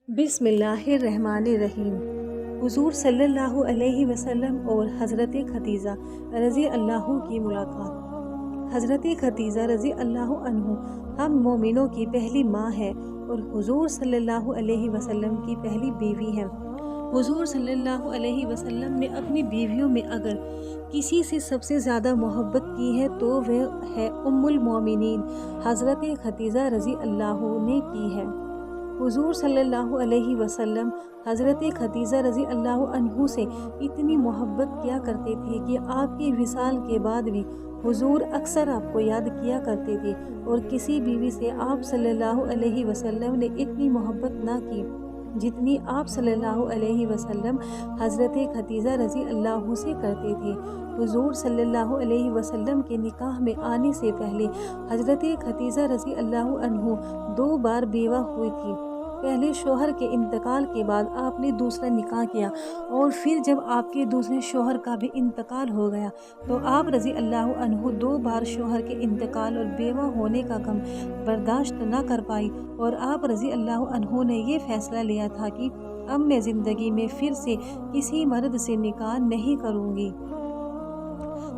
बिस्मिल्लाहिर्रहमानिर्रहीम। हुजूर सल्लल्लाहु अलैहि वसल्लम और हज़रत खदीजा रज़ी अल्लाह की मुलाकात। हज़रत खदीजा रज़ी अल्लाह अन्हु हम मोमिनों की पहली माँ है और हुजूर सल्लल्लाहु अलैहि वसल्लम की पहली बीवी है। हुजूर सल्लल्लाहु अलैहि वसल्लम ने अपनी बीवियों में अगर किसी से सबसे ज़्यादा मोहब्बत की है तो वह है उम्मुल मोमिनीन हज़रत खदीजा रज़ी अल्लाह ने की है। हुजूर सल्लल्लाहु अलैहि वसल्लम हज़रत खदीजा रज़ी अल्लाह अन्हु से इतनी मोहब्बत किया करते थे कि आपके विसाल के बाद भी हुजूर अक्सर आपको याद किया करते थे और किसी बीवी से आप सल्लल्लाहु अलैहि वसल्लम ने इतनी मोहब्बत ना की जितनी आप सल्लल्लाहु अलैहि वसल्लम हज़रत खदीजा रज़ी अल्लाह से करते थे। हुजूर सल्लल्लाहु अलैहि वसल्लम के निकाह में आने से पहले हज़रत खदीजा रज़ी अल्लाह अन्हु 2 बार बेवा हुई थी। पहले शोहर के इंतकाल के बाद आपने दूसरा निकाह किया और फिर जब आपके दूसरे शोहर का भी इंतकाल हो गया तो आप रज़ी अल्लाह अन्हु 2 बार शोहर के इंतकाल और बेवा होने का गम बर्दाश्त न कर पाई और आप रज़ी अल्लाह अन्हु ने ये फैसला लिया था कि अब मैं ज़िंदगी में फिर से किसी मर्द से निकाह नहीं करूँगी।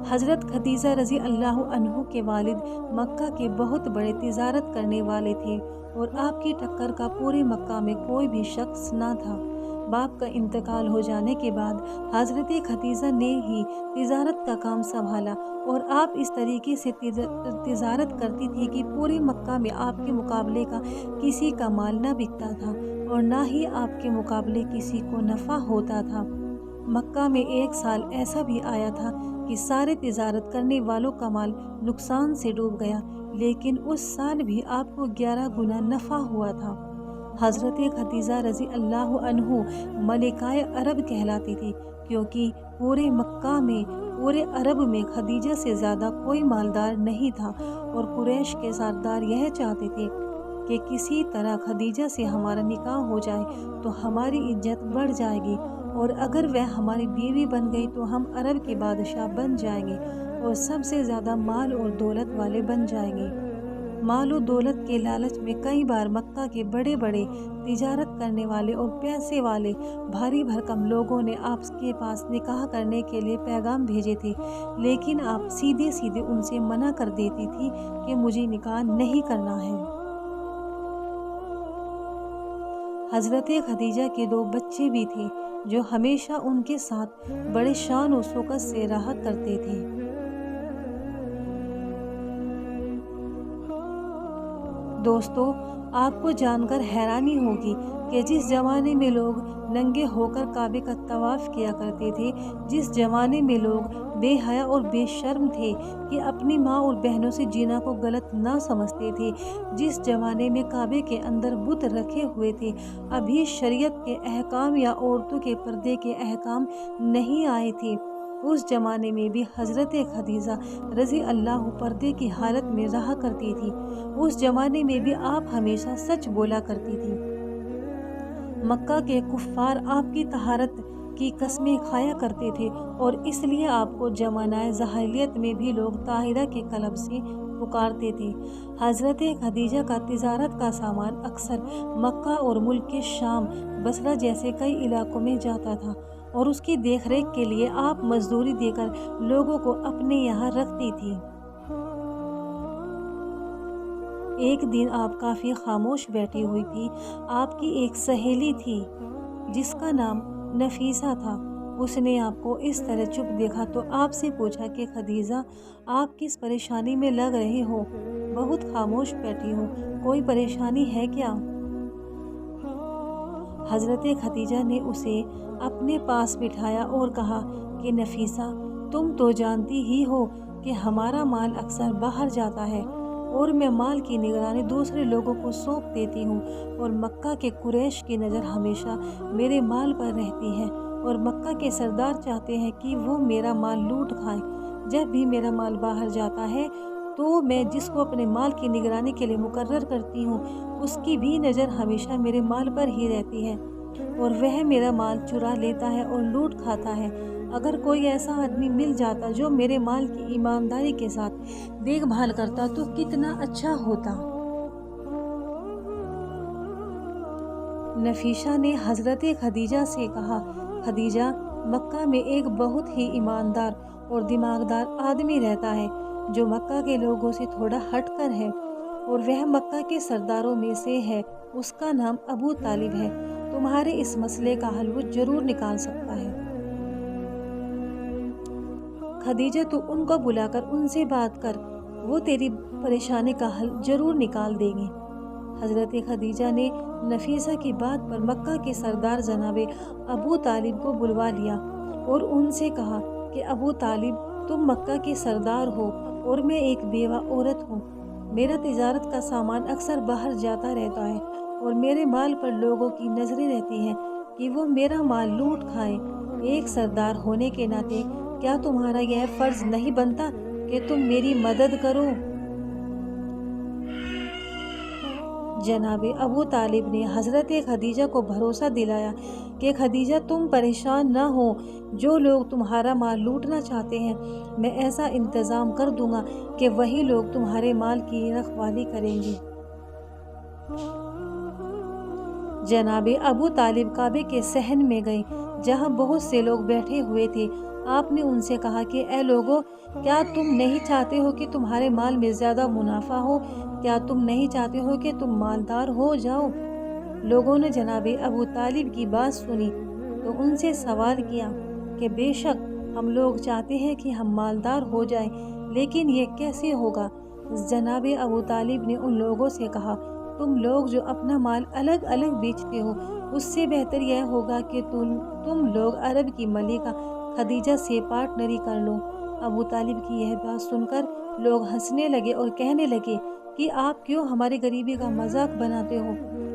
हज़रत खदीजा रज़ी अल्लाह अन्हु के वालिद मक्का के बहुत बड़े तिजारत करने वाले थे और आपकी टक्कर का पूरे मक्का में कोई भी शख्स ना था। बाप का इंतकाल हो जाने के बाद हज़रत खदीजा ने ही तिजारत का काम संभाला और आप इस तरीके से तिजारत करती थी कि पूरे मक्का में आपके मुकाबले का किसी का माल ना बिकता था और ना ही आपके मुकाबले किसी को नफ़ा होता था। मक्का में एक साल ऐसा भी आया था कि सारे तिजारत करने वालों का माल नुकसान से डूब गया, लेकिन उस साल भी आपको 11 गुना नफ़ा हुआ था। हज़रत खदीजा रज़ी अल्लाह अन्हु मलिकाए अरब कहलाती थी क्योंकि पूरे मक्का में पूरे अरब में खदीजा से ज़्यादा कोई मालदार नहीं था और कुरैश के सरदार यह चाहते थे कि किसी तरह खदीजा से हमारा निकाह हो जाए तो हमारी इज्जत बढ़ जाएगी और अगर वह हमारी बीवी बन गई तो हम अरब के बादशाह बन जाएंगे और सबसे ज़्यादा माल और दौलत वाले बन जाएंगे। माल और दौलत के लालच में कई बार मक्का के बड़े बड़े तिजारत करने वाले और पैसे वाले भारी भरकम लोगों ने आपके पास निकाह करने के लिए पैगाम भेजे थे, लेकिन आप सीधे सीधे उनसे मना कर देती थी कि मुझे निकाह नहीं करना है। हज़रत खदीजा के 2 बच्चे भी थे जो हमेशा उनके साथ बड़े शान और शौकत से रहा करते थे। दोस्तों, आपको जानकर हैरानी होगी कि जिस ज़माने में लोग नंगे होकर काबे का तवाफ़ किया करते थे, जिस ज़माने में लोग बेहया और बेशर्म थे कि अपनी माँ और बहनों से जीना को गलत ना समझते थे, जिस ज़माने में काबे के अंदर बुत रखे हुए थे, अभी शरीयत के अहकाम या औरतों के पर्दे के अहकाम नहीं आए थे, उस ज़माने में भी हज़रत खदीजा रज़ी अल्लाह पर्दे की हालत में रहा करती थी। उस ज़माने में भी आप हमेशा सच बोला करती थी। मक्का के कुफ़ार आपकी तहारत की कस्में खाया करते थे और इसलिए आपको ज़मानाए ज़ाहिलियत में भी लोग ताहिरा के कलब से पुकारते थे। हज़रत खदीजा का तिजारत का सामान अक्सर मक्का और मुल्क के शाम, बसरा जैसे कई इलाकों में जाता था और उसकी देखरेख के लिए आप मजदूरी देकर लोगों को अपने यहाँ रखती थी। एक दिन आप काफ़ी खामोश बैठी हुई थी। आपकी एक सहेली थी जिसका नाम नफीसा था। उसने आपको इस तरह चुप देखा तो आपसे पूछा कि खदीजा, आप किस परेशानी में लग रही हो? बहुत खामोश बैठी हो, कोई परेशानी है क्या? हज़रत खदीजा ने उसे अपने पास बिठाया और कहा कि नफीसा, तुम तो जानती ही हो कि हमारा माल अक्सर बाहर जाता है और मैं माल की निगरानी दूसरे लोगों को सौंप देती हूँ और मक्का के कुरैश की नज़र हमेशा मेरे माल पर रहती है और मक्का के सरदार चाहते हैं कि वो मेरा माल लूट खाएं। जब भी मेरा माल बाहर जाता है तो मैं जिसको अपने माल की निगरानी के लिए मुकर्रर करती हूँ उसकी भी नज़र हमेशा मेरे माल पर ही रहती है और वह मेरा माल चुरा लेता है और लूट खाता है। अगर कोई ऐसा आदमी मिल जाता जो मेरे माल की ईमानदारी के साथ देखभाल करता तो कितना अच्छा होता। نفیسہ نے حضرت خدیجہ سے کہا، خدیجہ، مکہ میں ایک بہت ہی ایماندار اور دماغدار آدمی رہتا ہے جو مکہ کے لوگوں سے تھوڑا ہٹ کر ہے، اور وہ مکہ کے سرداروں میں سے ہے۔ اس کا نام ابو طالب ہے۔ تمہارے اس مسئلے کا حل وہ ضرور نکال سکتا ہے۔ خدیجہ، تو ان کو بلا کر ان سے بات کر، وہ تیری پریشانی کا حل ضرور نکال دیں گے۔ حضرت خدیجہ نے نفیسہ کی بات پر مکہ کے سردار جناب ابو طالب کو بلوا لیا اور ان سے کہا کہ ابو طالب، تم مکہ کے سردار ہو اور میں ایک بیوہ عورت ہوں۔ میرا تجارت کا سامان اکثر باہر جاتا رہتا ہے اور میرے مال پر لوگوں کی نظریں رہتی ہیں کہ وہ میرا مال لوٹ کھائیں۔ ایک سردار ہونے کے ناطے کیا تمہارا یہ فرض نہیں بنتا کہ تم میری مدد کرو؟ جناب ابو طالب نے حضرت خدیجہ کو بھروسہ دلایا کہ خدیجہ، تم پریشان نہ ہو، جو لوگ تمہارا مال لوٹنا چاہتے ہیں میں ایسا انتظام کر دوں گا کہ وہی لوگ تمہارے مال کی رکھوالی کریں گے۔ جناب ابو طالب کعبے کے صحن میں گئے جہاں بہت سے لوگ بیٹھے ہوئے تھے۔ آپ نے ان سے کہا کہ اے لوگو، کیا تم نہیں چاہتے ہو کہ تمہارے مال میں زیادہ منافع ہو؟ کیا تم نہیں چاہتے ہو کہ تم مالدار ہو جاؤ؟ لوگوں نے جناب ابو طالب کی بات سنی تو ان سے سوال کیا کہ بے شک ہم لوگ چاہتے ہیں کہ ہم مالدار ہو جائیں، لیکن یہ کیسے ہوگا؟ جناب ابو طالب نے ان لوگوں سے کہا، تم لوگ جو اپنا مال الگ الگ بیچتے ہو، اس سے بہتر یہ ہوگا کہ تم لوگ عرب کی ملکہ خدیجہ سے پارٹنری کر لو۔ ابو طالب کی یہ بات سن کر لوگ ہنسنے لگے اور کہنے لگے کہ آپ کیوں ہماری غریبی کا مذاق بناتے ہو؟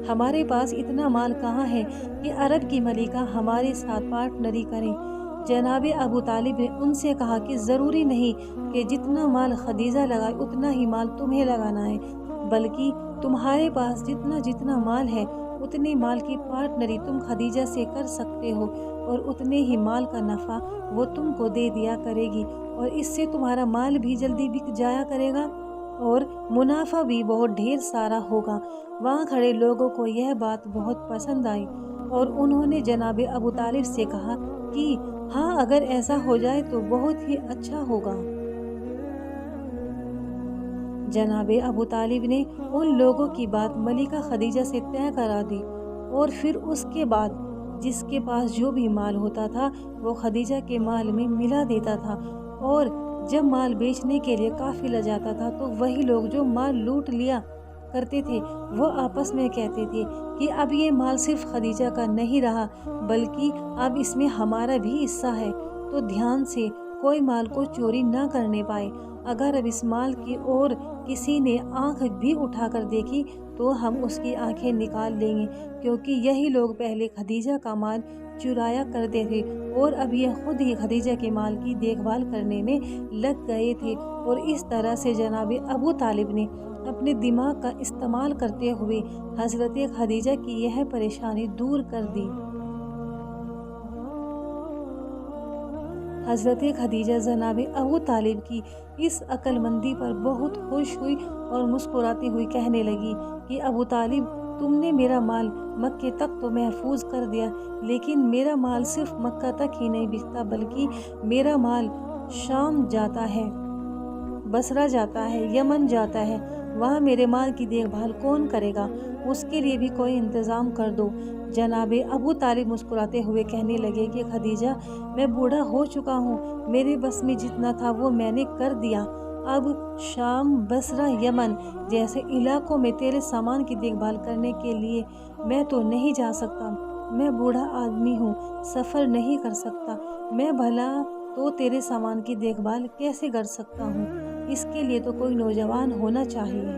ہمارے پاس اتنا مال کہاں ہے کہ عرب کی ملکہ ہمارے ساتھ پارٹنری کریں؟ جناب ابو طالب نے ان سے کہا کہ ضروری نہیں کہ جتنا مال خدیجہ لگائے اتنا ہی مال تمہیں لگانا ہے، بلکہ تمہارے پاس جتنا مال ہے اتنے مال کی پارٹنری تم خدیجہ سے کر سکتے ہو، اور اتنے ہی مال کا نفع وہ تم کو دے دیا کرے گی، اور اس سے تمہارا مال بھی جلدی بک جایا کرے گا اور منافع بھی بہت ڈھیر سارا ہوگا۔ وہاں کھڑے لوگوں کو یہ بات بہت پسند آئی اور انہوں نے جناب ابو طالب سے کہا کہ ہاں، اگر ایسا ہو جائے تو بہت ہی اچھا ہوگا۔ جناب ابو طالب نے ان لوگوں کی بات ملکہ خدیجہ سے طے کرا دی، اور پھر اس کے بعد جس کے پاس جو بھی مال ہوتا تھا وہ خدیجہ کے مال میں ملا دیتا تھا، اور جب مال بیچنے کے لیے قافلہ جاتا تھا تو وہی لوگ جو مال لوٹ لیا کرتے تھے وہ آپس میں کہتے تھے کہ اب یہ مال صرف خدیجہ کا نہیں رہا بلکہ اب اس میں ہمارا بھی حصہ ہے، تو دھیان سے کوئی مال کو چوری نہ کرنے پائے۔ اگر اب اس مال کی اور کسی نے آنکھ بھی اٹھا کر دیکھی تو ہم اس کی آنکھیں نکال لیں گے، کیونکہ یہی لوگ پہلے خدیجہ کا مال چرایا کرتے تھے اور اب یہ خود ہی خدیجہ کے مال کی دیکھ بھال کرنے میں لگ گئے تھے۔ اور اس طرح سے جناب ابو طالب نے اپنے دماغ کا استعمال کرتے ہوئے حضرت خدیجہ کی یہ پریشانی دور کر دی۔ حضرت خدیجہ جناب ابو طالب کی اس عقل مندی پر بہت خوش ہوئی اور مسکراتی ہوئی کہنے لگی کہ ابو طالب، تم نے میرا مال مکے تک تو محفوظ کر دیا، لیکن میرا مال صرف مکہ تک ہی نہیں بکتا بلکہ میرا مال شام جاتا ہے، بصرہ جاتا ہے، یمن جاتا ہے۔ وہاں میرے مال کی دیکھ بھال کون کرے گا؟ اس کے لیے بھی کوئی انتظام کر دو۔ جناب ابو طالب مسکراتے ہوئے کہنے لگے کہ خدیجہ، میں بوڑھا ہو چکا ہوں، میرے بس میں جتنا تھا وہ میں نے کر دیا، اب شام، بصرہ، یمن جیسے علاقوں میں تیرے سامان کی دیکھ بھال کرنے کے لیے میں تو نہیں جا سکتا، میں بوڑھا آدمی ہوں، سفر نہیں کر سکتا، میں بھلا تو تیرے سامان کی دیکھ بھال کیسے کر سکتا ہوں؟ اس کے لیے تو کوئی نوجوان ہونا چاہیے۔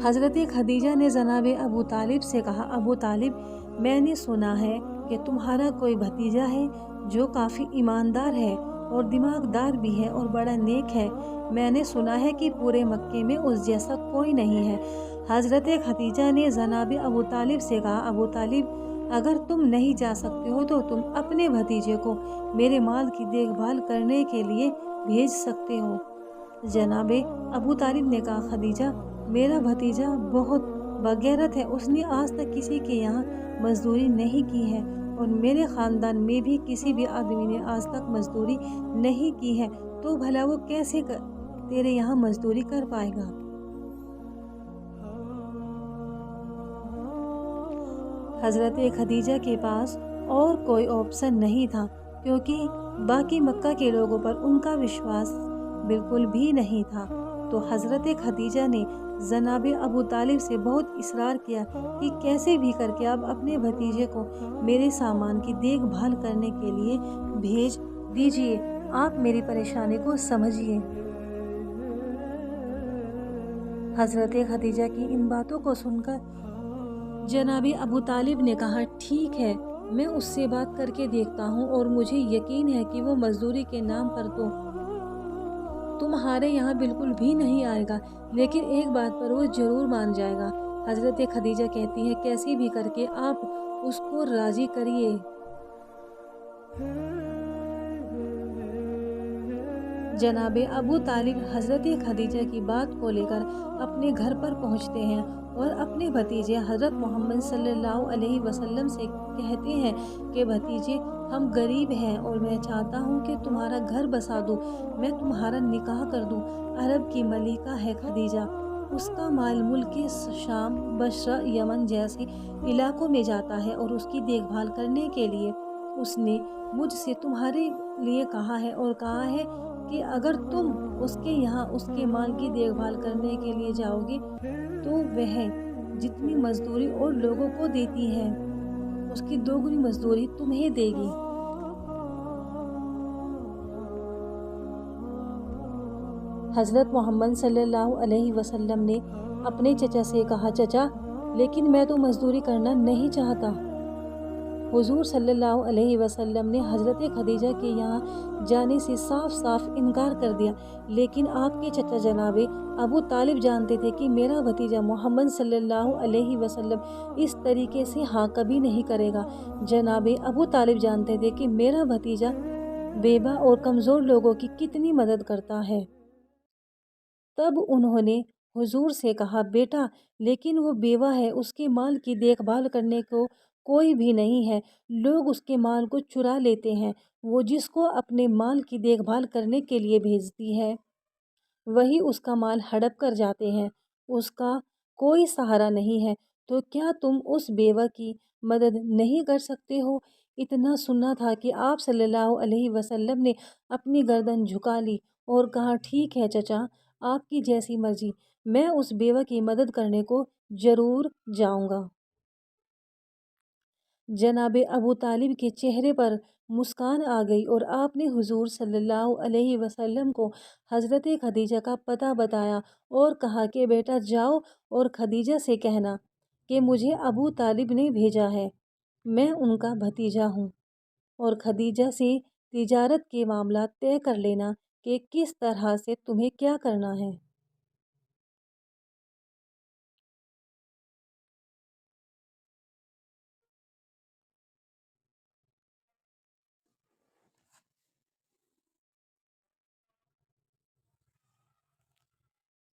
حضرت خدیجہ نے جناب ابو طالب سے کہا، ابو طالب، میں نے سنا ہے کہ تمہارا کوئی بھتیجا ہے جو کافی ایماندار ہے اور دماغدار بھی ہے اور بڑا نیک ہے، میں نے سنا ہے کہ پورے مکے میں اس جیسا کوئی نہیں ہے۔ حضرت خدیجہ نے جناب ابو طالب سے کہا، ابو طالب، اگر تم نہیں جا سکتے ہو تو تم اپنے بھتیجے کو میرے مال کی دیکھ بھال کرنے کے لیے بھیج سکتے ہو۔ جناب ابو طالب نے کہا، خدیجہ، میرا بھتیجا بہت बगैरत है, उसने आज तक किसी के यहाँ मजदूरी नहीं की है और मेरे ख़ानदान में भी किसी भी आदमी ने आज तक मजदूरी नहीं की है, तो भला वो कैसे तेरे यहाँ मजदूरी कर पाएगा। हज़रत खदीजा के पास और कोई ऑप्शन नहीं था, क्योंकि बाकी मक्का के लोगों पर उनका विश्वास बिल्कुल भी नहीं था। तो हज़रत खदीजा ने जनाब अबू तालिब से बहुत इसरार किया कि कैसे भी करके आप अपने भतीजे को मेरे सामान की देखभाल करने के लिए भेज दीजिए, आप मेरी परेशानी को समझिए। हज़रत खदीजा की इन बातों को सुनकर जनाबी अबू तालिब ने कहा, ठीक है, मैं उससे बात करके देखता हूँ और मुझे यकीन है कि वो मजदूरी के नाम पर तो तुम्हारे यहाँ बिल्कुल भी नहीं आएगा, लेकिन एक बात पर वो जरूर मान जाएगा। हज़रत खदीजा कहती है, कैसे भी करके आप उसको राजी करिए। जनाबे अबू तालिब हज़रत खदीजा की बात को लेकर अपने घर पर पहुँचते हैं और अपने भतीजे हज़रत मोहम्मद सल्लल्लाहु अलैहि वसल्लम से कहते हैं कि भतीजे, हम गरीब हैं और मैं चाहता हूँ कि तुम्हारा घर बसा दूँ, मैं तुम्हारा निकाह कर दूँ। अरब की मलिका है खदीजा, उसका माल मुल्क शाम, बसरा, यमन जैसे इलाकों में जाता है और उसकी देखभाल करने के लिए उसने मुझसे तुम्हारे लिए कहा है और कहा है कि अगर तुम उसके यहाँ उसके माल की देखभाल करने के लिए जाओगे तो वह जितनी मजदूरी और लोगों को देती है उसकी दोगुनी मजदूरी तुम्हें देगी। हज़रत मोहम्मद सल्लल्लाहु अलैहि वसल्लम ने अपने चचा से कहा, चचा, लेकिन मैं तो मजदूरी करना नहीं चाहता। हुजूर सल्लल्लाहु अलैहि वसल्लम ने हज़रत खदीजा के यहाँ जाने से साफ साफ इनकार कर दिया, लेकिन आपके चचा जनाबे अबू तालिब जानते थे कि मेरा भतीजा मोहम्मद सल्लल्लाहु अलैहि वसल्लम इस तरीके से हाँ कभी नहीं करेगा। जनाबे अबू तालिब जानते थे कि मेरा भतीजा बेवा और कमज़ोर लोगों की कितनी मदद करता है। तब उन्होंने हुजूर से कहा, बेटा, लेकिन वो बेवा है, उसके माल की देखभाल करने को कोई भी नहीं है, लोग उसके माल को चुरा लेते हैं। वो जिसको अपने माल की देखभाल करने के लिए भेजती है वही उसका माल हड़प कर जाते हैं, उसका कोई सहारा नहीं है। तो क्या तुम उस बेवा की मदद नहीं कर सकते हो? इतना सुना था कि आप सल्लल्लाहु अलैहि वसल्लम ने अपनी गर्दन झुका ली और कहा, ठीक है चचा, आपकी जैसी मर्जी, मैं उस बेवा की मदद करने को जरूर जाऊंगा। जनाबे अबू तालिब के चेहरे पर मुस्कान आ गई और आपने हुजूर सल्लल्लाहु अलैहि वसल्लम को हज़रत खदीजा का पता बताया और कहा कि बेटा जाओ और खदीजा से कहना कि मुझे अबू तालिब ने भेजा है, मैं उनका भतीजा हूँ, और खदीजा से तिजारत के मामला तय कर लेना कि किस तरह से तुम्हें क्या करना है।